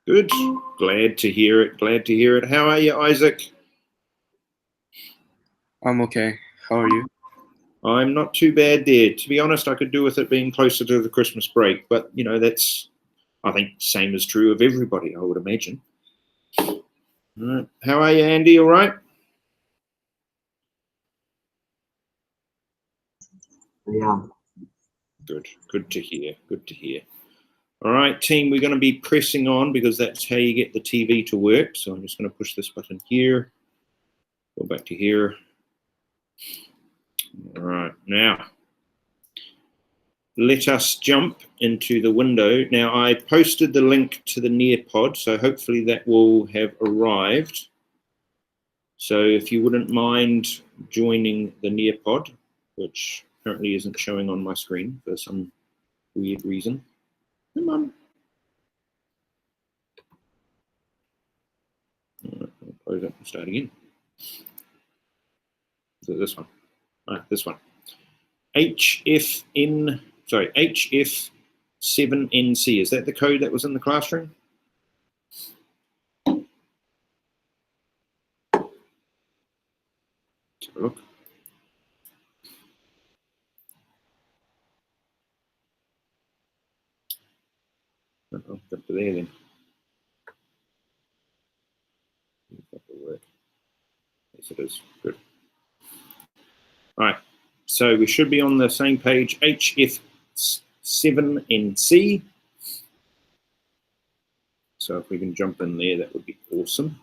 Good. Glad to hear it. Glad to hear it. How are you, Isaac? I'm okay. How are you? I'm not too bad there. To be honest, I could do with it being closer to the Christmas break, but you know, that's, I think, same is true of everybody, I would imagine. All right. How are you, Andy? All right? Yeah. Good. Good to hear. Good to hear. All right, team, we're going to be pressing on because that's how you get the TV to work. So I'm just going to push this button here. Go back to here. All right, now let us jump into the window. Now, I posted the link to the Nearpod, so hopefully that will have arrived. So if you wouldn't mind joining the Nearpod, which currently isn't showing on my screen for some weird reason. Come on. All right, I'll close it and start again. Is it this one? This one. HF7NC. Is that the code that was in the classroom? Let's have a look. Oh, got to there then. That will work. Yes, it is. Good. All right. So we should be on the same page, HF7NC. So if we can jump in there, that would be awesome.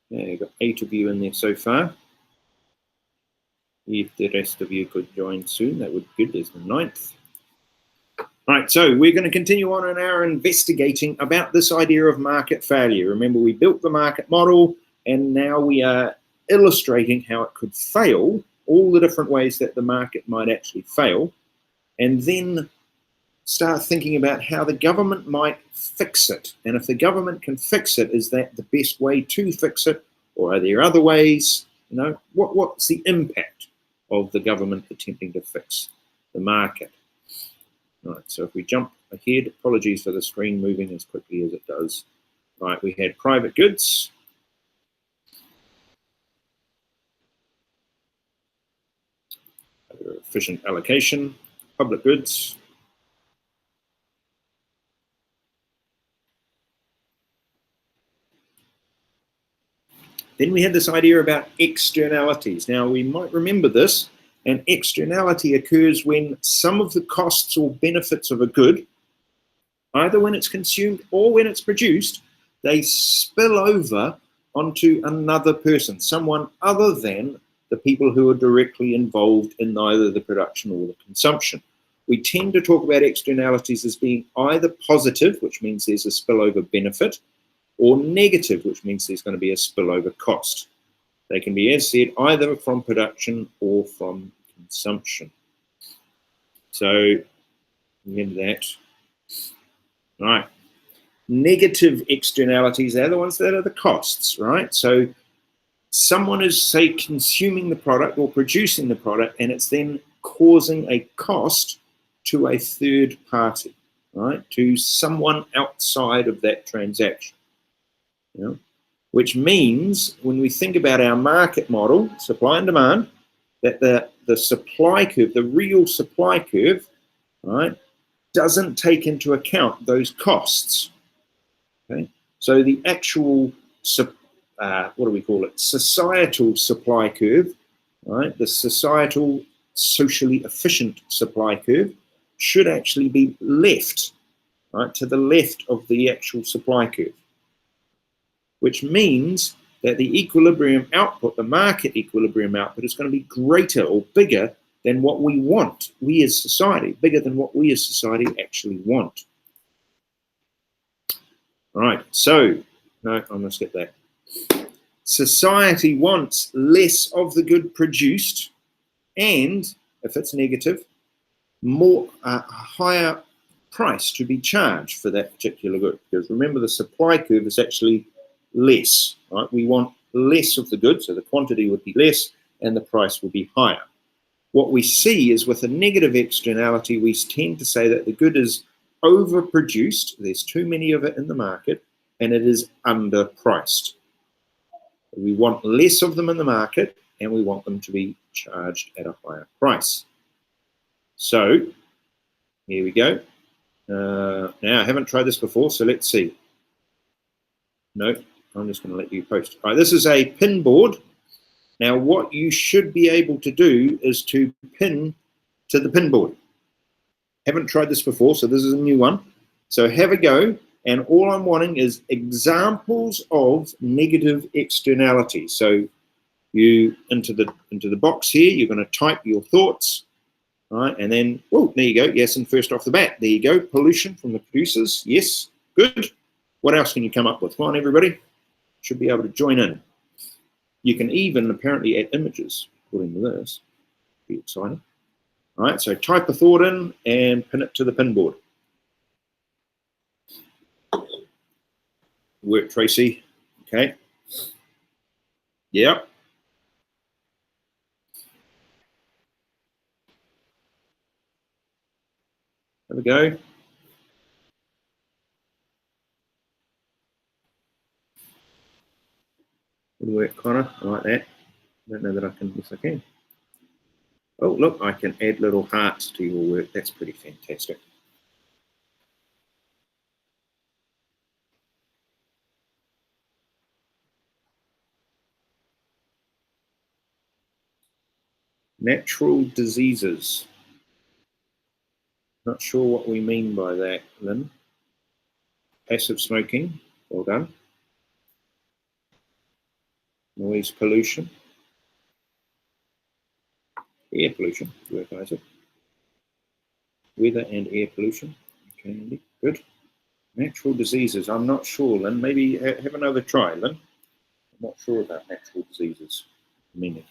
Yeah, you've got 8 of you in there so far. If the rest of you could join soon, that would be good. There's the 9th. All right, so we're going to continue on in our investigating about this idea of market failure. Remember, we built the market model, and now we are illustrating how it could fail, all the different ways that the market might actually fail, and then start thinking about how the government might fix it. And if the government can fix it, is that the best way to fix it? Or are there other ways? You know, what's the impact of the government attempting to fix the market? All right, so if we jump ahead, apologies for the screen moving as quickly as it does. All right, we had private goods. Efficient allocation, public goods. Then we had this idea about externalities. Now, we might remember this. An externality occurs when some of the costs or benefits of a good, either when it's consumed or when it's produced, they spill over onto another person, someone other than the people who are directly involved in either the production or the consumption. We tend to talk about externalities as being either positive, which means there's a spillover benefit, or negative, which means there's going to be a spillover cost. They can be, as said, either from production or from consumption. So remember that. All right. Negative externalities are the ones that are the costs, right? So someone is, say, consuming the product or producing the product, and it's then causing a cost to a third party, right? To someone outside of that transaction. You know? Which means when we think about our market model, supply and demand, that the supply curve, the real supply curve, right, doesn't take into account those costs. Okay, so the actual, what do we call it? Societal supply curve, right? The societal, socially efficient supply curve should actually be left, right, to the left of the actual supply curve. Which means that the equilibrium output, the market equilibrium output, is going to be greater or bigger than what we want, we as society, bigger than what we as society actually want. All right, so, no, I must get that. Society wants less of the good produced, and, if it's negative, more a higher price to be charged for that particular good. Because remember, the supply curve is actually less, right? We want less of the good, so the quantity would be less and the price will be higher. What we see is with a negative externality, we tend to say that the good is overproduced, there's too many of it in the market, and it is underpriced. We want less of them in the market, and we want them to be charged at a higher price. So here we go. Now, I haven't tried this before, so let's see. No, I'm just going to let you post. All right, this is a pin board. Now, what you should be able to do is to pin to the pin board. Haven't tried this before, so this is a new one. So have a go, and all I'm wanting is examples of negative externalities. So you into the box here, you're going to type your thoughts, right? And then, oh, there you go. Yes, and first off the bat, there you go. Pollution from the producers. Yes, good. What else can you come up with? Come on, everybody. Should be able to join in. You can even apparently add images, according to this. Be exciting. All right, so type a thought in and pin it to the pin board. Work, Tracy. Okay. Yep. There we go. Good work, Connor. I like that. I don't know that I can. Yes, I can. Oh, look, I can add little hearts to your work. That's pretty fantastic. Natural diseases. Not sure what we mean by that, Lynn. Passive smoking. Well done. Noise pollution. Air pollution. Work, Isaac. Weather and air pollution. Okay, Andy. Good. Natural diseases. I'm not sure, Lynn. Maybe have another try, Lynn. I'm not sure about natural diseases. Meaning.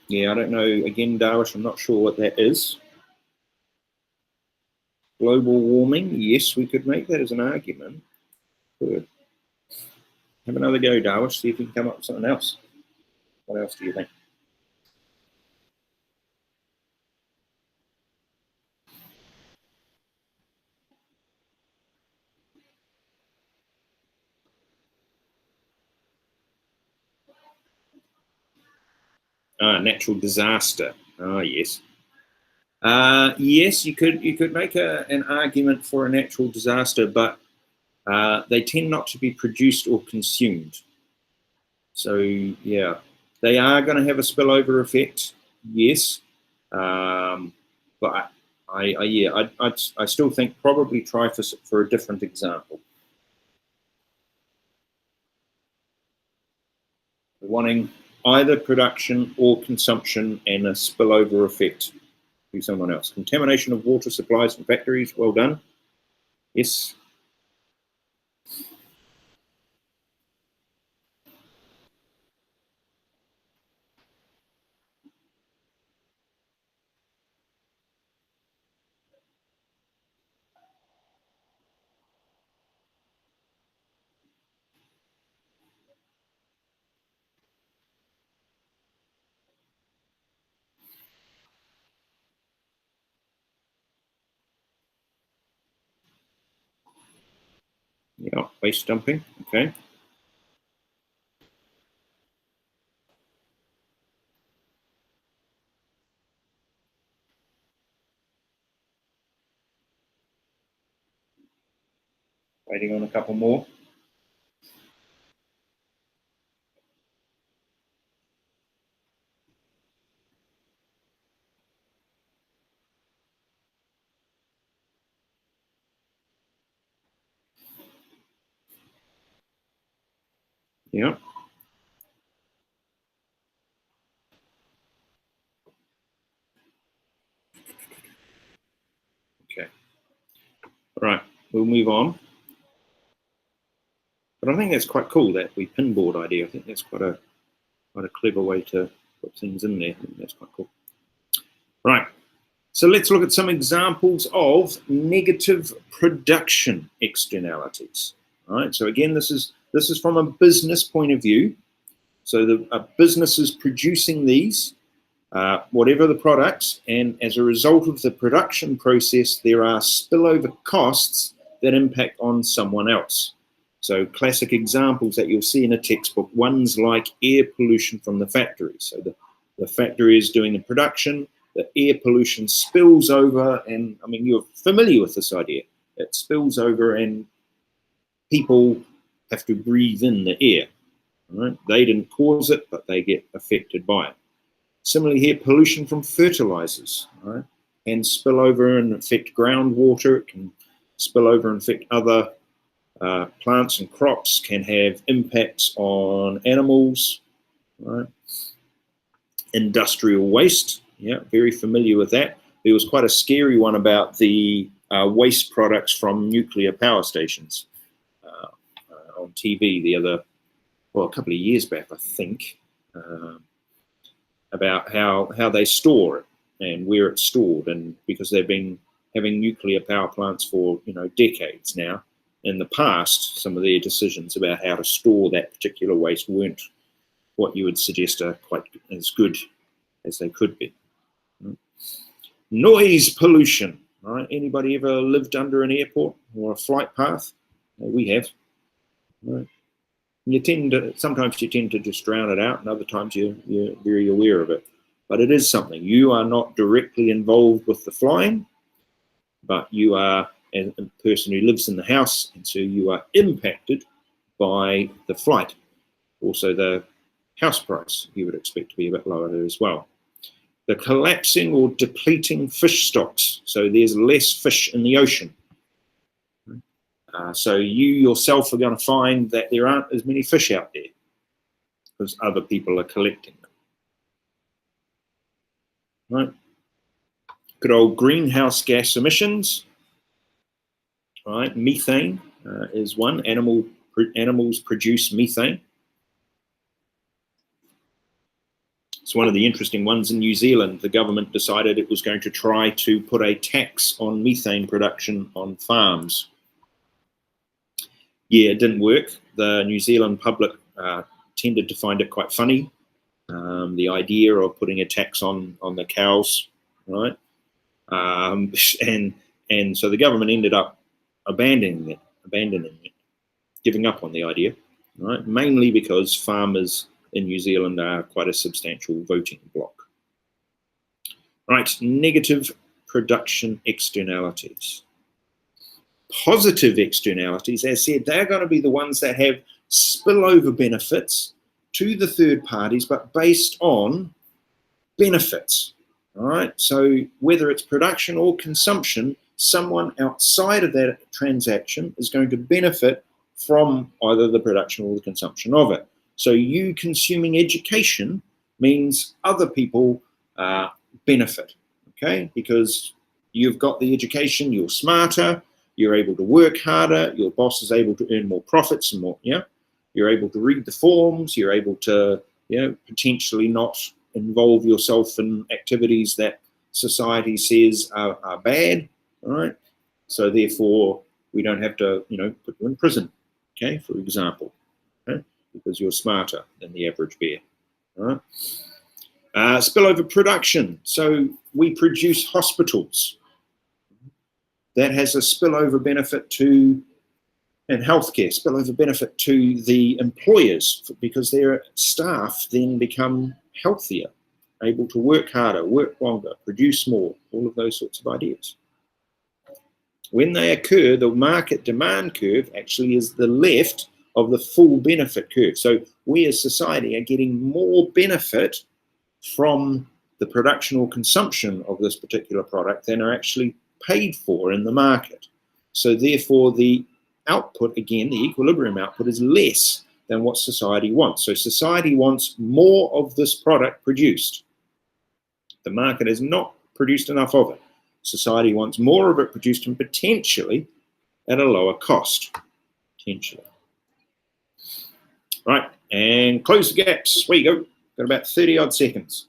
Yeah, I don't know. Again, Darwish, I'm not sure what that is. Global warming. Yes, we could make that as an argument. Good. Have another go, Darwish. See if we can come up with something else. What else do you think? Natural disaster. Oh, yes. Yes, you could make an argument for a natural disaster, but they tend not to be produced or consumed. So yeah, they are going to have a spillover effect. Yes, but I still think probably try for a different example. Wanting either production or consumption and a spillover effect to someone else. Contamination of water supplies from factories. Well done. Yes. Yeah, waste dumping. Okay. Waiting on a couple more. Yeah. Okay. All right. We'll move on. But I think that's quite cool, that we pinboard idea. I think that's quite a clever way to put things in there. I think that's quite cool. Right. So let's look at some examples of negative production externalities. All right. So again, this is This is from a business point of view. So a business is producing these, whatever the products, and as a result of the production process, there are spillover costs that impact on someone else. So classic examples that you'll see in a textbook, ones like air pollution from the factory. So the factory is doing the production, the air pollution spills over, and I mean, you're familiar with this idea. It spills over and people have to breathe in the air. Right? They didn't cause it, but they get affected by it. Similarly here, pollution from fertilizers, right? Can spill over and affect groundwater. It can spill over and affect other plants and crops, can have impacts on animals, right? Industrial waste, yeah, very familiar with that. There was quite a scary one about the waste products from nuclear power stations on TV a couple of years back, I think, about how they store it and where it's stored, and because they've been having nuclear power plants for decades now. In the past, some of their decisions about how to store that particular waste weren't what you would suggest are quite as good as they could be. Noise pollution, right? Anybody ever lived under an airport or a flight path? We have. Right? Sometimes you tend to just drown it out, and other times you're very aware of it. But it is something. You are not directly involved with the flying, but you are a person who lives in the house, and so you are impacted by the flight. Also, the house price you would expect to be a bit lower there as well. The collapsing or depleting fish stocks. So there's less fish in the ocean. So you yourself are going to find that there aren't as many fish out there because other people are collecting them. Right? Good old greenhouse gas emissions. Right? Methane is one. Animals produce methane. It's one of the interesting ones in New Zealand. The government decided it was going to try to put a tax on methane production on farms. Yeah, it didn't work. The New Zealand public tended to find it quite funny, the idea of putting a tax on the cows, right? And so the government ended up abandoning it, giving up on the idea, right? Mainly because farmers in New Zealand are quite a substantial voting bloc. Right, negative production externalities. Positive externalities, as said, they're going to be the ones that have spillover benefits to the third parties, but based on benefits. All right, so whether it's production or consumption, someone outside of that transaction is going to benefit from either the production or the consumption of it. So you consuming education means other people benefit, okay? Because you've got the education, you're smarter, you're able to work harder, your boss is able to earn more profits and more, yeah? You're able to read the forms, you're able to, potentially not involve yourself in activities that society says are bad, all right? So therefore, we don't have to, put you in prison, okay, for example, okay? Because you're smarter than the average bear, all right? Spillover production. So we produce hospitals. That has a spillover benefit to, and healthcare, spillover benefit to the employers because their staff then become healthier, able to work harder, work longer, produce more, all of those sorts of ideas. When they occur, the market demand curve actually is the left of the full benefit curve. So we as society are getting more benefit from the production or consumption of this particular product than are actually paid for in the market. So therefore the output, again, the equilibrium output is less than what society wants. So society wants more of this product produced. The market has not produced enough of it. Society wants more of it produced and potentially at a lower cost. Potentially. Right, and close the gaps. Where you go. Got about 30 odd seconds.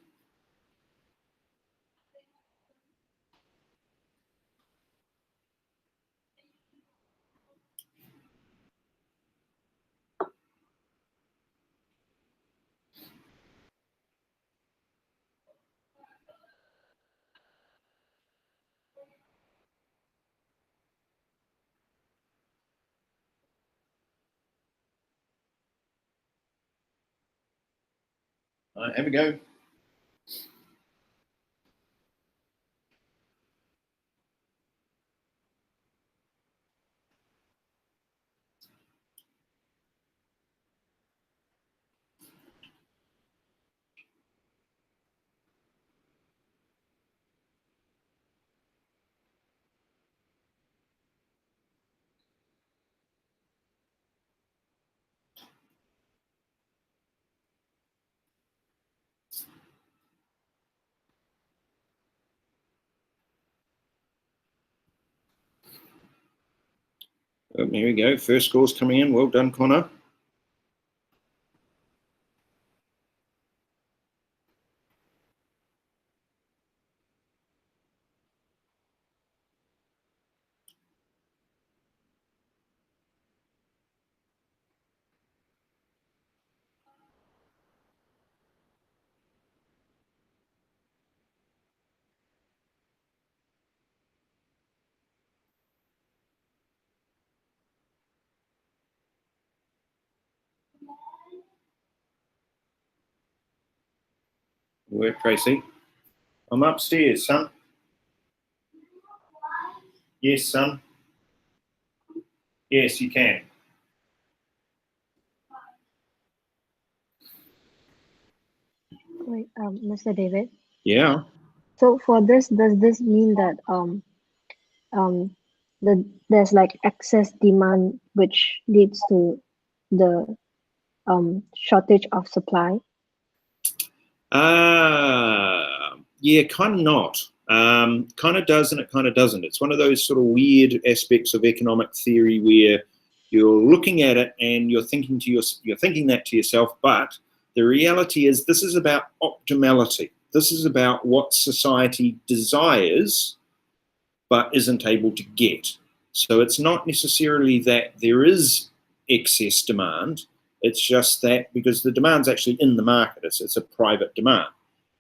All right, have a go. Oh, here we go. First score's coming in. Well done, Connor. Work, Tracy. I'm upstairs, son. Yes, son. Yes, you can. Wait, Mr. David. Yeah. So for this, does this mean that there's like excess demand which leads to the shortage of supply? Yeah, kind of not. Kind of does and it kind of doesn't. It's one of those sort of weird aspects of economic theory where you're looking at it and you're thinking that to yourself, but the reality is this is about optimality. This is about what society desires but isn't able to get. So it's not necessarily that there is excess demand. It's just that because the demand's actually in the market, it's a private demand.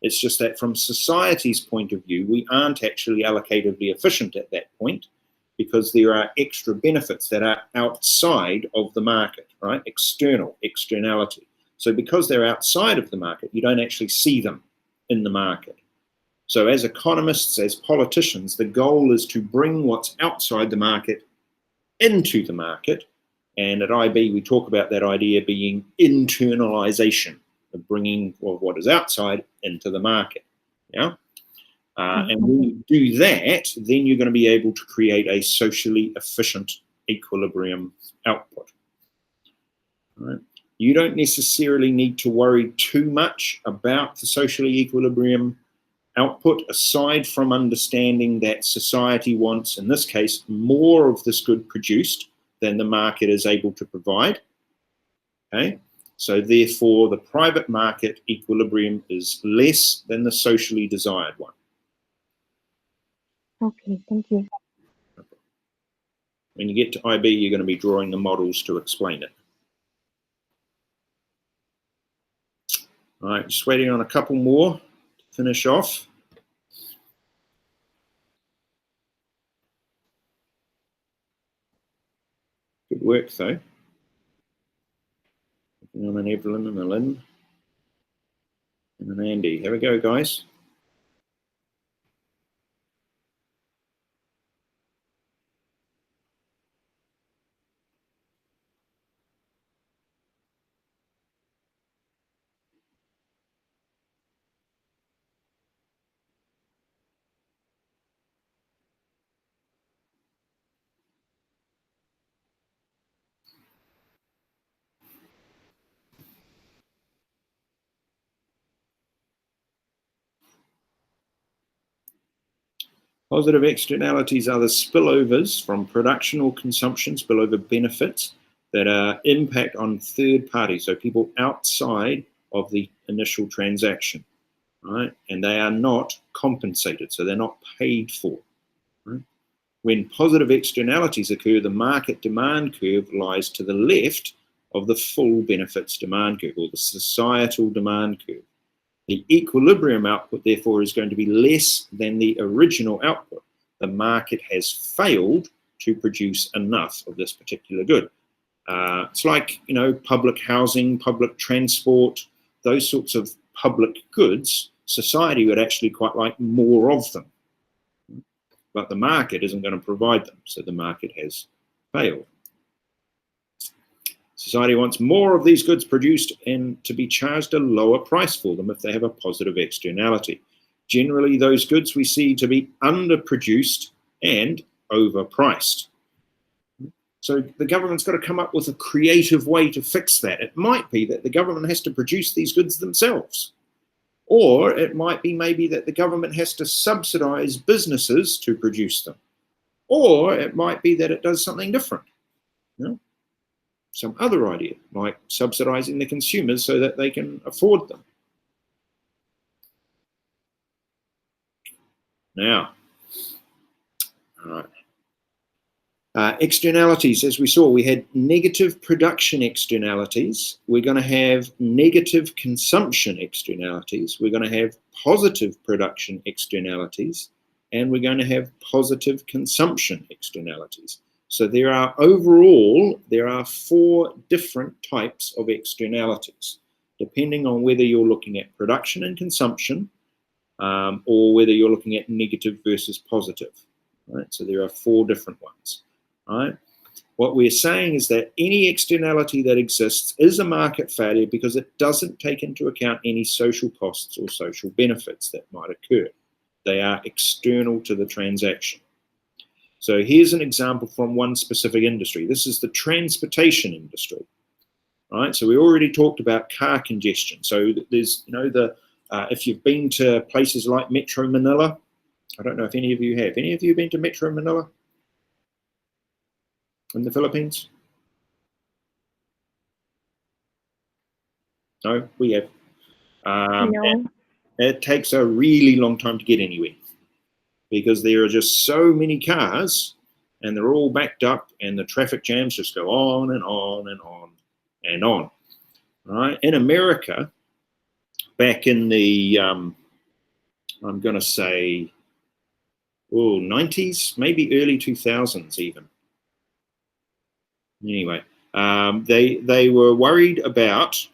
It's just that from society's point of view, we aren't actually allocatively efficient at that point because there are extra benefits that are outside of the market, right? Externality. So because they're outside of the market, you don't actually see them in the market. So as economists, as politicians, the goal is to bring what's outside the market into the market. And at IB, we talk about that idea being internalization, of bringing what is outside into the market. Yeah. And when you do that, then you're going to be able to create a socially efficient equilibrium output. Right? You don't necessarily need to worry too much about the socially equilibrium output, aside from understanding that society wants, in this case, more of this good produced than the market is able to provide. Okay, so therefore the private market equilibrium is less than the socially desired one. Okay, thank you. When you get to IB, you're going to be drawing the models to explain it. All right, just waiting on a couple more to finish off. Good work, though. Looking on an Evelyn and a Lynn and an Andy. Here we go, guys. Positive externalities are the spillovers from production or consumption, spillover benefits that impact on third parties, so people outside of the initial transaction, right? And they are not compensated, so they're not paid for. Right? When positive externalities occur, the market demand curve lies to the left of the full benefits demand curve, or the societal demand curve. The equilibrium output, therefore, is going to be less than the original output. The market has failed to produce enough of this particular good. It's like, public housing, public transport, those sorts of public goods, society would actually quite like more of them. But the market isn't going to provide them, so the market has failed. Society wants more of these goods produced and to be charged a lower price for them if they have a positive externality. Generally, those goods we see to be underproduced and overpriced. So the government's got to come up with a creative way to fix that. It might be that the government has to produce these goods themselves. Or it might be maybe that the government has to subsidize businesses to produce them. Or it might be that it does something different. You know? Some other idea, like subsidizing the consumers so that they can afford them. Now, all right. Externalities, as we saw, we had negative production externalities. We're going to have negative consumption externalities. We're going to have positive production externalities. And we're going to have positive consumption externalities. So there are overall, there are 4 different types of externalities, depending on whether you're looking at production and consumption, or whether you're looking at negative versus positive. Right? So there are 4 different ones. Right? What we're saying is that any externality that exists is a market failure because it doesn't take into account any social costs or social benefits that might occur. They are external to the transaction. So here's an example from one specific industry. This is the transportation industry. Right? So we already talked about car congestion. So there's, you know, if you've been to places like Metro Manila, I don't know if any of you have. Any of you been to Metro Manila in the Philippines? No, we have. No. It takes a really long time to get anywhere because there are just so many cars and they're all backed up and the traffic jams just go on and on and on and on. Right? In America, back in the, I'm going to say, 90s, maybe early 2000s even. Anyway, they were worried about,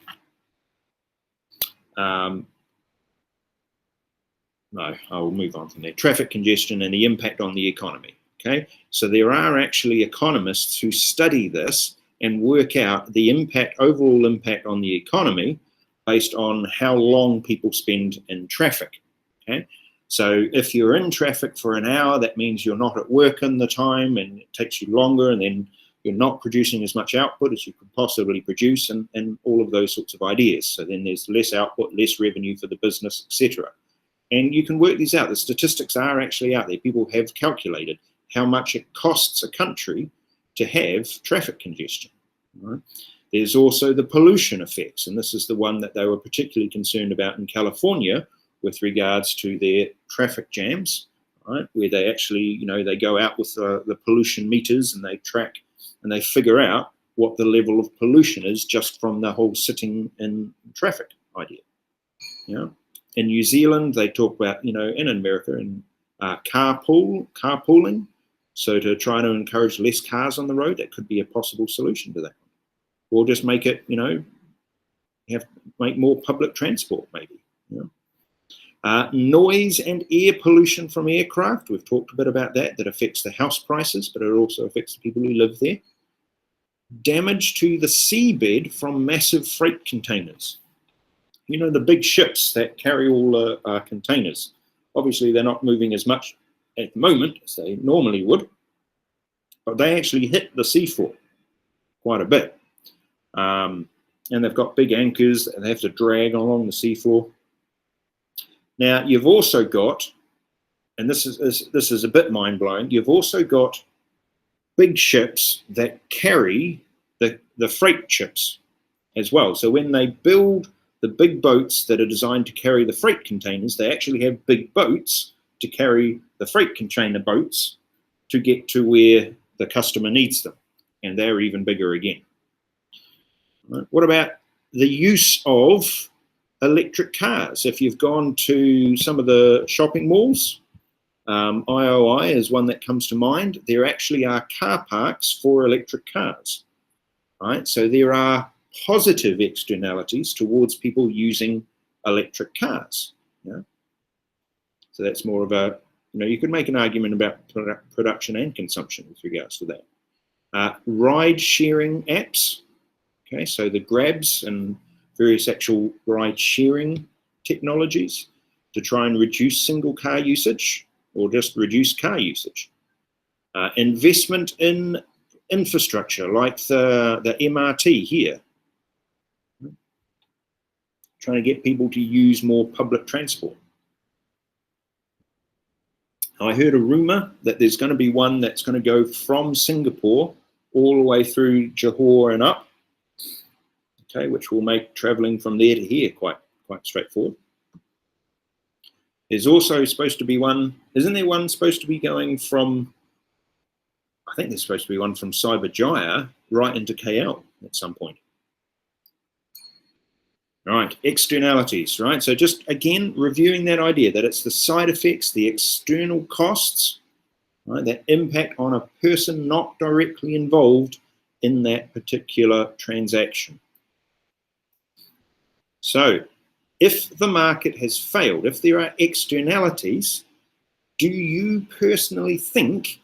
no, I'll move on from there, traffic congestion and the impact on the economy. Okay, so there are actually economists who study this and work out the impact, overall impact on the economy based on how long people spend in traffic. Okay, so if you're in traffic for an hour, that means you're not at work in the time and it takes you longer, and then you're not producing as much output as you could possibly produce, and all of those sorts of ideas. So then there's less output, less revenue for the business, etc. And you can work these out. The statistics are actually out there. People have calculated how much it costs a country to have traffic congestion. Right? There's also the pollution effects, and this is the one that they were particularly concerned about in California with regards to their traffic jams, right? Where they actually, you know, they go out with the pollution meters and they track and they figure out what the level of pollution is just from the whole sitting in traffic idea. You know, in New Zealand, they talk about, you know, and in America, and carpooling. So to try to encourage less cars on the road, that could be a possible solution to that. Or just make it, you know, make more public transport maybe. You know? Noise and air pollution from aircraft. We've talked a bit about that. That affects the house prices, but it also affects the people who live there. Damage to the seabed from massive freight containers. You know, the big ships that carry all the containers. Obviously, they're not moving as much at the moment as they normally would, but they actually hit the seafloor quite a bit. And they've got big anchors and they have to drag along the seafloor. Now, you've also got, and this is a bit mind-blowing, you've also got big ships that carry the freight ships as well. So when they build the big boats that are designed to carry the freight containers, they actually have big boats to carry the freight container boats to get to where the customer needs them. And they're even bigger again. Right. What about the use of electric cars? If you've gone to some of the shopping malls, IOI is one that comes to mind. There actually are car parks for electric cars. Right? So there are positive externalities towards people using electric cars. Yeah? So that's more of a, you could make an argument about production and consumption with regards to that. Ride sharing apps. Okay, so the grabs and various actual ride sharing technologies to try and reduce single car usage or just reduce car usage. Investment in infrastructure like the MRT here. Trying to get people to use more public transport. I heard a rumor that there's going to be one that's going to go from Singapore all the way through Johor and up. Okay, which will make traveling from there to here quite straightforward. There's also supposed to be one, isn't there one supposed to be going from, I think there's supposed to be one from Cyberjaya right into KL at some point. Right, externalities, right? So just again, reviewing that idea that it's the side effects, the external costs, right, that impact on a person not directly involved in that particular transaction. So if the market has failed, if there are externalities, do you personally think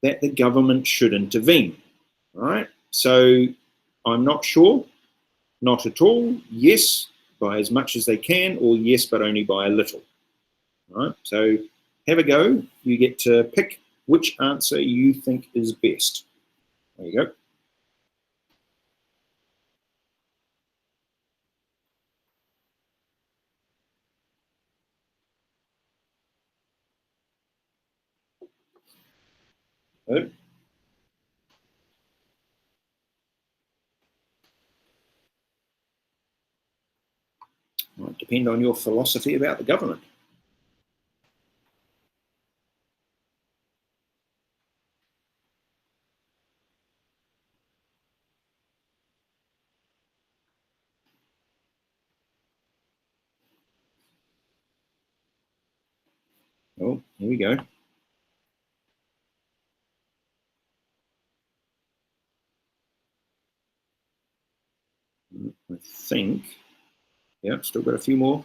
that the government should intervene? All right, so I'm not sure, not at all, yes, by as much as they can, or yes, but only by a little. All right, so have a go. You get to pick which answer you think is best. There you go. Good. Might depend on your philosophy about the government. Oh, here we go. I think, yeah, still got a few more.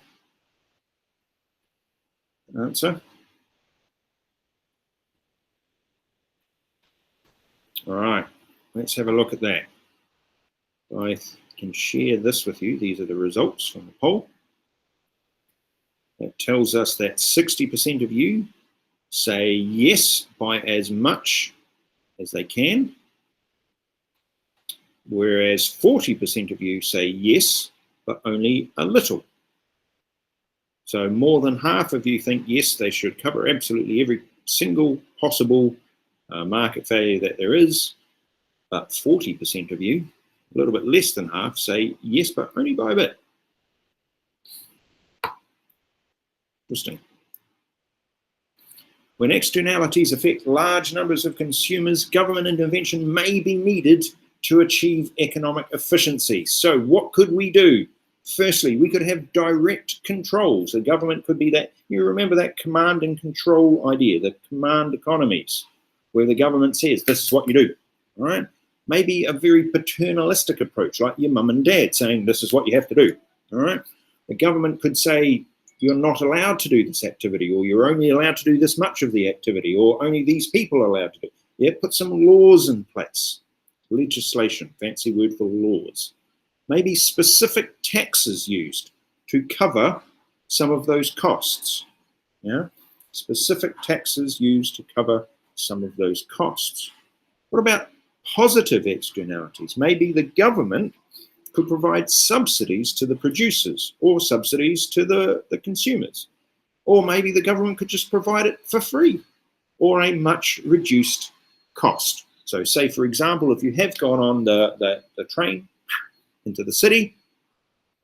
Answer. All right, let's have a look at that. I can share this with you. These are the results from the poll. That tells us that 60% of you say yes by as much as they can, whereas 40% of you say yes, but only a little. So more than half of you think yes, they should cover absolutely every single possible market failure that there is, but 40% of you, a little bit less than half, say yes, but only by a bit. Interesting. When externalities affect large numbers of consumers, government intervention may be needed to achieve economic efficiency. So what could we do? Firstly, we could have direct controls. The government could be that, you remember that command and control idea, the command economies, where the government says, this is what you do, all right? Maybe a very paternalistic approach, like your mum and dad saying, this is what you have to do, all right? The government could say, you're not allowed to do this activity, or you're only allowed to do this much of the activity, or only these people are allowed to do it. Yeah, put some laws in place. Legislation, fancy word for laws. Maybe specific taxes used to cover some of those costs. Yeah, specific taxes used to cover some of those costs. What about positive externalities? Maybe the government could provide subsidies to the producers or subsidies to the consumers. Or maybe the government could just provide it for free or a much reduced cost. So say, for example, if you have gone on the train into the city,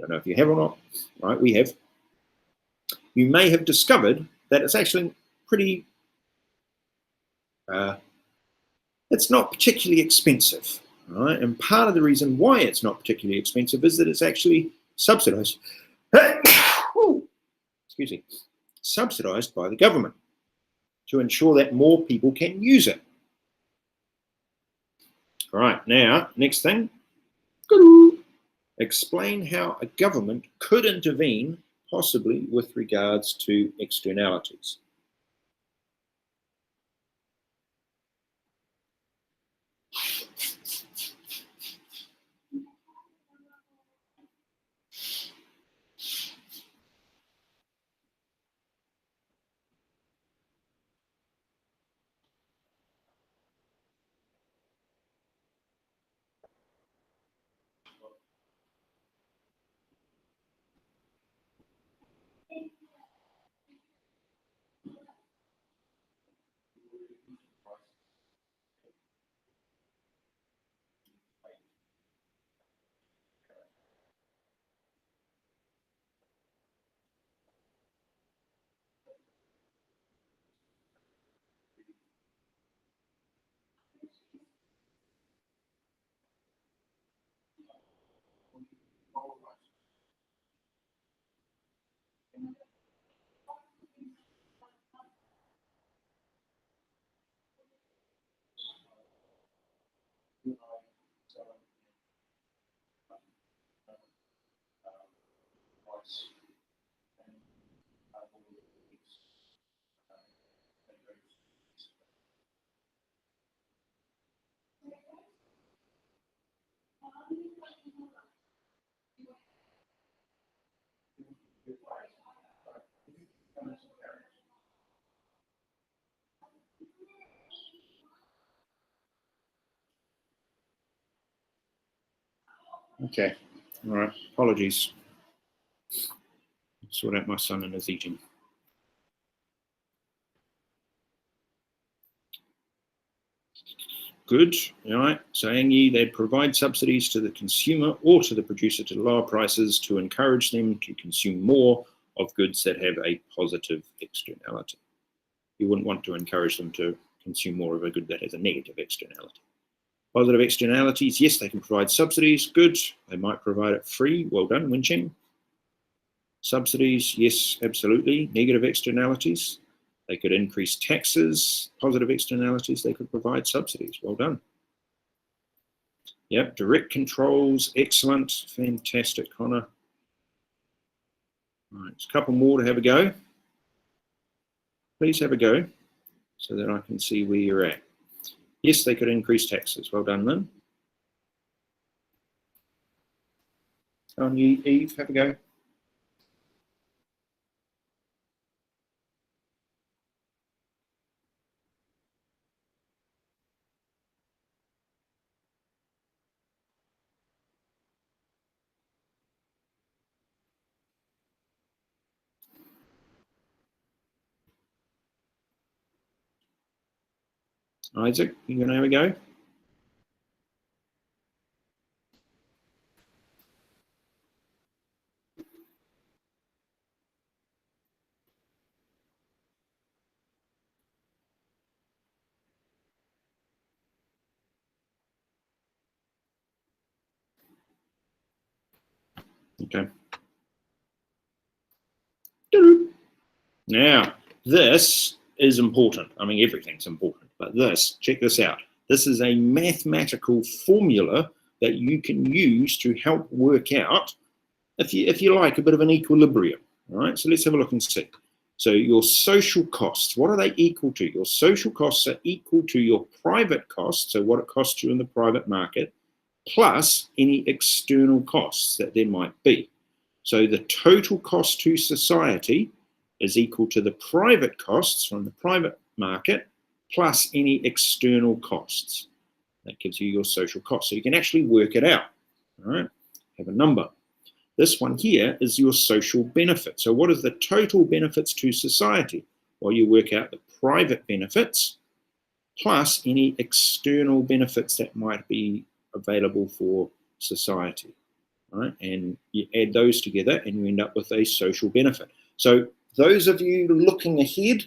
don't know if you have or not, right, we have, you may have discovered that it's actually pretty, it's not particularly expensive. Right? And part of the reason why it's not particularly expensive is that it's actually subsidized. Excuse me, subsidized by the government to ensure that more people can use it. All right, now, next thing, Explain how a government could intervene, possibly with regards to externalities. Okay, all right, apologies. Sort out my son and his eating. Good, all right, saying ye they'd provide subsidies to the consumer or to the producer to lower prices to encourage them to consume more of goods that have a positive externality. You wouldn't want to encourage them to consume more of a good that has a negative externality. Positive externalities, yes, they can provide subsidies, good. They might provide it free, well done, Winching. Subsidies, yes, absolutely. Negative externalities, they could increase taxes. Positive externalities, they could provide subsidies, well done. Yep, direct controls, excellent, fantastic, Connor. All right, a couple more to have a go. Please have a go so that I can see where you're at. Yes, they could increase taxes, well done, Lynn. On you, Eve, have a go. Isaac, you gonna have a go? Okay. Now, this is important. I mean, everything's important, but this, check this out. This is a mathematical formula that you can use to help work out, if you like, a bit of an equilibrium. All right, so let's have a look and see. So your social costs, what are they equal to? Your social costs are equal to your private costs, so what it costs you in the private market, plus any external costs that there might be. So the total cost to society is equal to the private costs from the private market plus any external costs. That gives you your social cost. So you can actually work it out. All right, have a number. This one here is your social benefit. So what is the total benefits to society? Well, you work out the private benefits plus any external benefits that might be available for society. Right? And you add those together and you end up with a social benefit. So those of you looking ahead,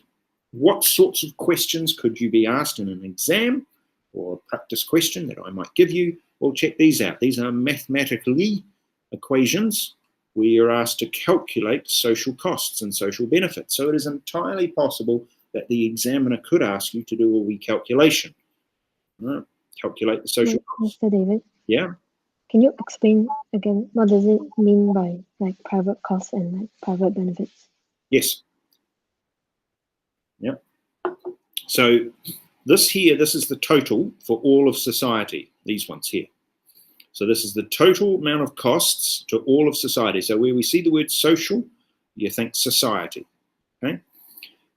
what sorts of questions could you be asked in an exam or a practice question that I might give you? Well, check these out. These are mathematically equations where you're asked to calculate social costs and social benefits. So it is entirely possible that the examiner could ask you to do a recalculation. Right? Calculate the social costs. Mr. David? Yeah. can you explain again what does it mean by like private costs and like private benefits? Yes. Yep. So this is the total for all of society, these ones here. So this is the total amount of costs to all of society. So where we see the word social, you think society, okay?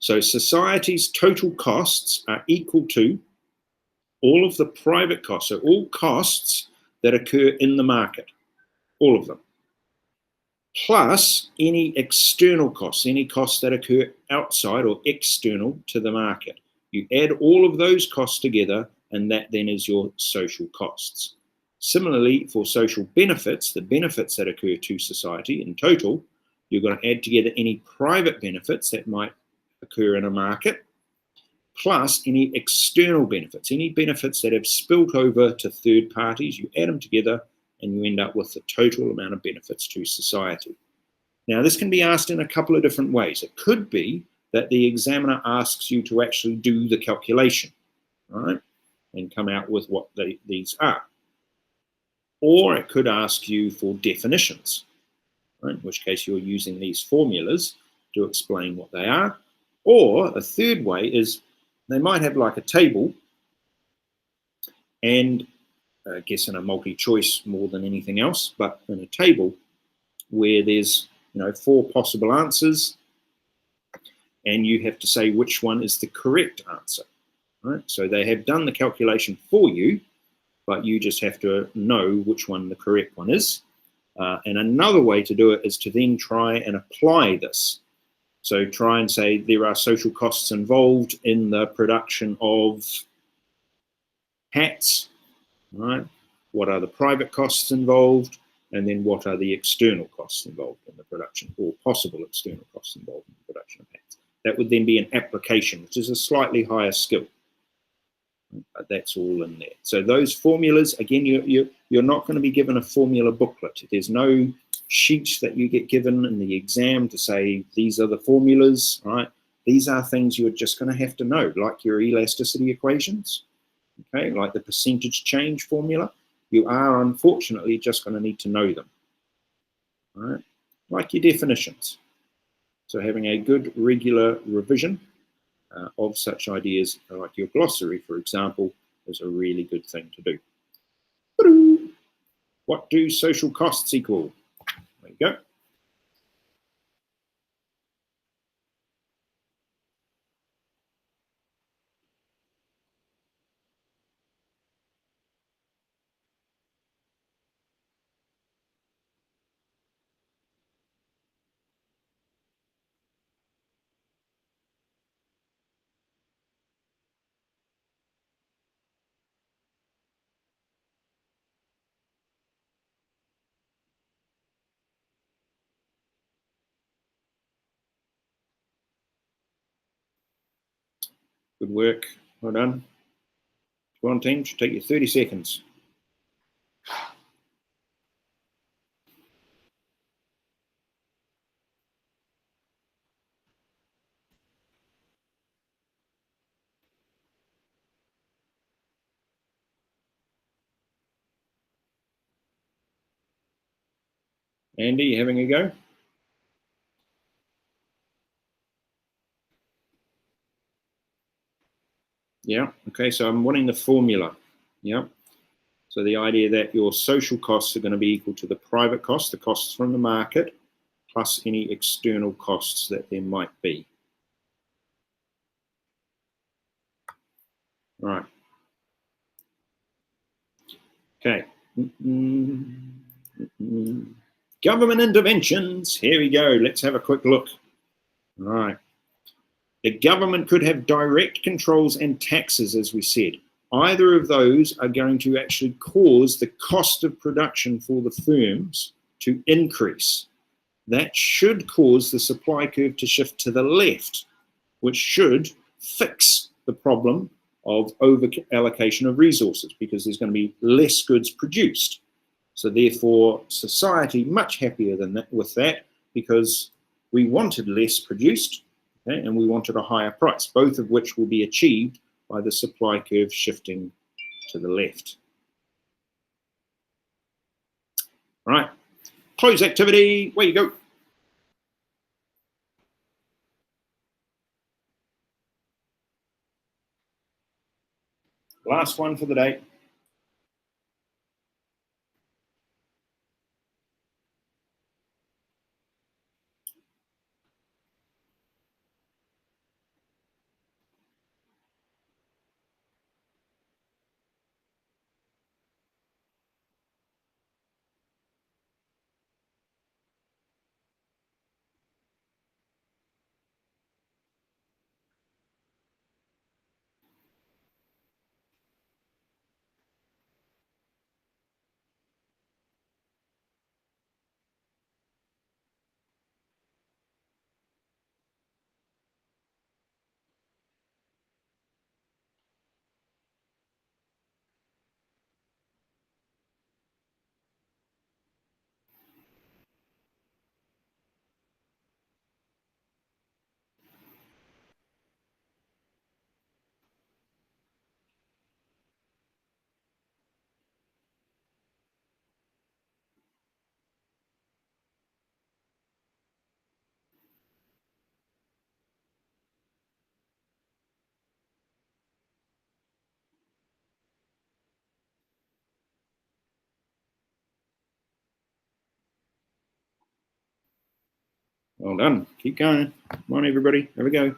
So society's total costs are equal to all of the private costs, so all costs that occur in the market, all of them, plus any external costs, any costs that occur outside or external to the market. You add all of those costs together, and that then is your social costs. Similarly, for social benefits, the benefits that occur to society in total, you're going to add together any private benefits that might occur in a market, plus any external benefits, any benefits that have spilt over to third parties. You add them together and you end up with the total amount of benefits to society. Now, this can be asked in a couple of different ways. It could be that the examiner asks you to actually do the calculation, right, and come out with what these are. Or it could ask you for definitions, right, in which case you're using these formulas to explain what they are. Or a third way is they might have like a table, and I guess in a multi-choice more than anything else, but in a table where there's 4 possible answers, and you have to say which one is the correct answer, right? So they have done the calculation for you, but you just have to know which one the correct one is. And another way to do it is to then try and apply this. So try and say there are social costs involved in the production of hats, right? What are the private costs involved? And then what are the external costs involved in the production, or possible external costs involved in the production of hats? That would then be an application, which is a slightly higher skill. That's all in there. So those formulas, again, you're not going to be given a formula booklet. There's no sheets that you get given in the exam to say these are the formulas, right? These are things you're just going to have to know, like your elasticity equations, okay, like the percentage change formula. You are unfortunately just going to need to know them, right? Like your definitions. So having a good regular revision of such ideas, like your glossary, for example, is a really good thing to do. What do social costs equal? There you go. Good work. Well done. Go on, team. Should take you 30 seconds. Andy, you having a go? Yeah. Okay. So I'm wanting the formula. Yeah. So the idea that your social costs are going to be equal to the private costs, the costs from the market, plus any external costs that there might be. All right. Okay. Government interventions. Here we go. Let's have a quick look. All right. The government could have direct controls and taxes, as we said. Either of those are going to actually cause the cost of production for the firms to increase. That should cause the supply curve to shift to the left, which should fix the problem of over allocation of resources, because there's going to be less goods produced. So therefore, society much happier than that, with that, because we wanted less produced, okay, and we wanted a higher price, both of which will be achieved by the supply curve shifting to the left. All right, close activity, where you go. Last one for the day. Well done. Keep going. Come on, everybody. There we go.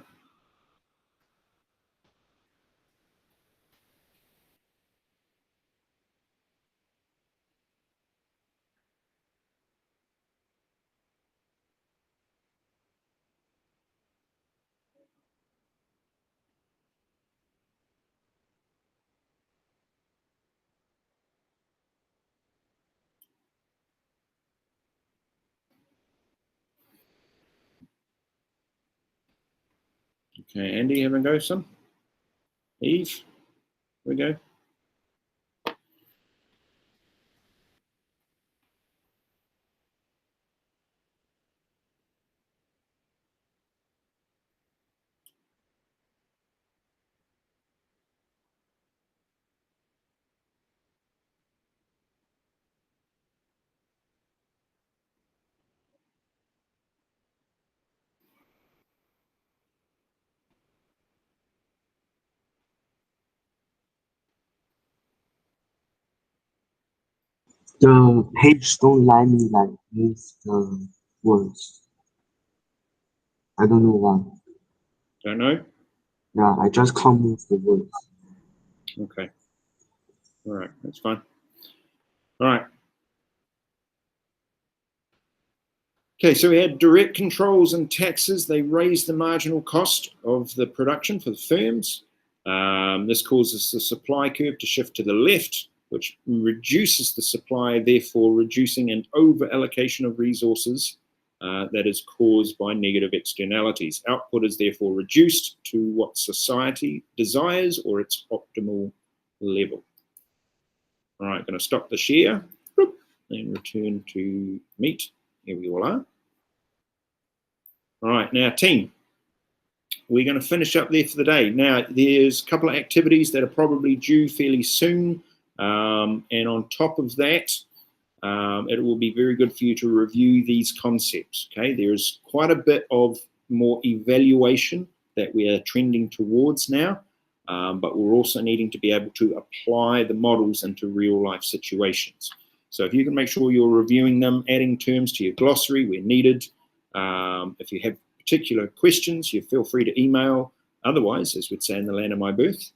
Okay, Andy, have a go, son. Eve, here we go. The page don't let me like move the words. I don't know why. Don't know? Yeah, I just can't move the words. Okay. All right, that's fine. All right. Okay, so we had direct controls and taxes. They raise the marginal cost of the production for the firms. This causes the supply curve to shift to the left, which reduces the supply, therefore reducing an over-allocation of resources that is caused by negative externalities. Output is therefore reduced to what society desires or its optimal level. All right, going to stop the share and return to Meet. Here we all are. All right, now team, we're going to finish up there for the day. Now, there's a couple of activities that are probably due fairly soon. And on top of that, it will be very good for you to review these concepts, okay? There's quite a bit of more evaluation that we are trending towards now, but we're also needing to be able to apply the models into real life situations. So if you can make sure you're reviewing them, adding terms to your glossary where needed. If you have particular questions, you feel free to email. Otherwise, as we'd say in the land of my birth,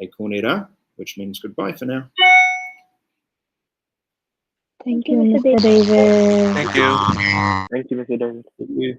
e konera, which means goodbye for now. Thank you, Mr. David. Thank you. Thank you, Mr. David. Thank you.